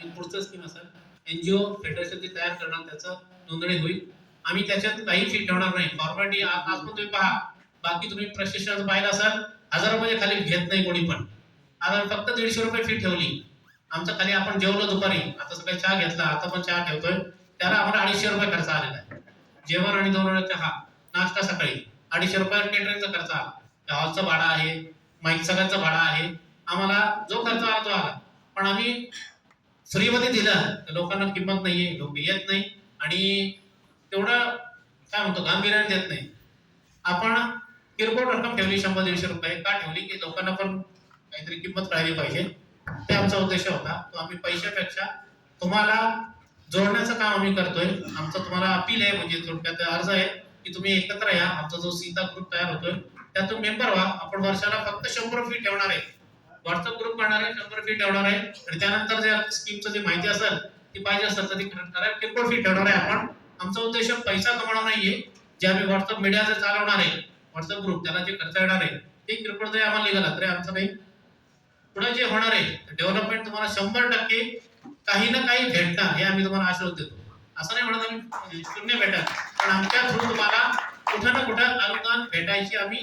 आणि पुढचं स्कीम असेल एनजीओ फेडरेशनची तयार करणार, त्याचं नोंदणी होईल. आम्ही त्याच्यात काही फी ठेवणार नाही. फॉर्मॅलिटी आज पण तुम्ही पहा, बाकी तुम्ही प्रशिक्षण पाहिलं असाल 1000 रुपये खाली घेत नाही कोणी पण. आता फक्त 150 रुपये फी ठेवली. आमचं खाली आपण जेवलो दुपारी, आता सकाळी चहा घेतला, आता पण चहा ठेवतोय, त्याला आम्हाला 250 रुपये खर्च आलेला आहे. जेवण आणि 2 वेळा चहा, नाश्ता सकाळी 250 रुपये केटरिंगचा खर्च आला. हॉलचं भाडं आहे, माईक सगळ्यांचं भाडं आहे. आम्हाला जो खर्च आला तो आला. पण आम्ही फ्रीमध्ये दिलं तर लोकांना किंमत नाहीये, लोक येत नाही आणि तेवढं काय म्हणतो गांभीर्याने देत नाही. आपण किरकोळ रक्कम ठेवली 100-150 रुपये का ठेवली की लोकांना पण काहीतरी किंमत कळली पाहिजे. ते आमचा उद्देश होता. तो आम्ही पैशापेक्षा तुम्हाला जोडण्याचं काम आम्ही करतोय. आमचं तुम्हाला अपील आहे, म्हणजे थोडक्यात अर्ज आहे की तुम्ही एकत्र या. आमचा जो सीता ग्रुप तयार होतोय त्यातून मेंबर व्हा. आपण वर्षाला फक्त 100 फी ठेवणार आहे. व्हॉट्सअप ग्रुप करणार आहे, 100 फी ठेवणार आहे आणि त्यानंतर जे स्कीमचं जे माहिती असेल ती पाहिजे असेल तर ती करणार आहे. किरकोळ फी ठेवणार आहे आपण. आमचा उद्देश पैसा कमवणं नाहीये. जे आम्ही व्हॉट्सअप मीडिया जे चालवणार आहे, व्हॉट्सअप ग्रुप त्याला जे खर्च येणार आहे ते किरकोळ जरी आम्हाला निघाला तरी आमचं काही पुढे जे होणार आहे डेव्हलपमेंट तुम्हाला 100% काही ना काही भेटणार हे आम्ही तुम्हाला आश्वासन देतो. असं नाही म्हणत आम्ही शून्य भेटल, पण आमच्या थ्रू तुम्हाला कुठं ना कुठं अनुदान भेटायची आम्ही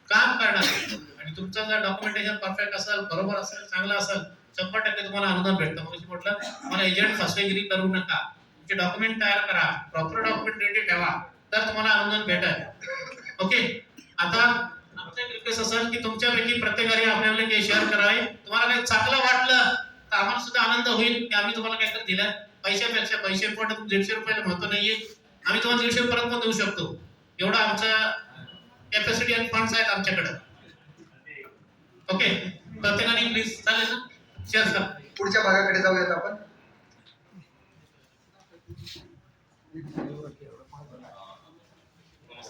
काम करणार. आणि तुमचं जर डॉक्युमेंटेशन परफेक्ट असेल, बरोबर असेल, चांगलं असेल, 100% तुम्हाला अनुदान भेटतं. मग म्हटलं मला एजंट फसवेगिरी करू नका, तुमचे डॉक्युमेंट तयार करा, प्रॉपर डॉक्युमेंट रेडी ठेवा, तर तुम्हाला अनुदान भेटेल. ओके. आता आमचं एक रिक्वेस्ट असेल की तुमच्यापैकी प्रत्येकाने आपल्याला काही शेअर करावे. तुम्हाला काही चांगलं वाटलं तर आम्हाला सुद्धा आनंद होईल की आम्ही तुम्हाला काहीतरी दिलं. पैशापेक्षा पैसे इम्पॉर्टंट, 150 रुपयाला महत्व नाहीये. आम्ही तुम्हाला 150 पर्यंत पण देऊ शकतो. एवढा आमचा कॅपॅसिटी आणि फंड्स आहेत आमच्याकडे. ओके, प्रत्येकाने प्लीज चालेल ना शेअर करा. पुढच्या भागाकडे जाऊयात आपण.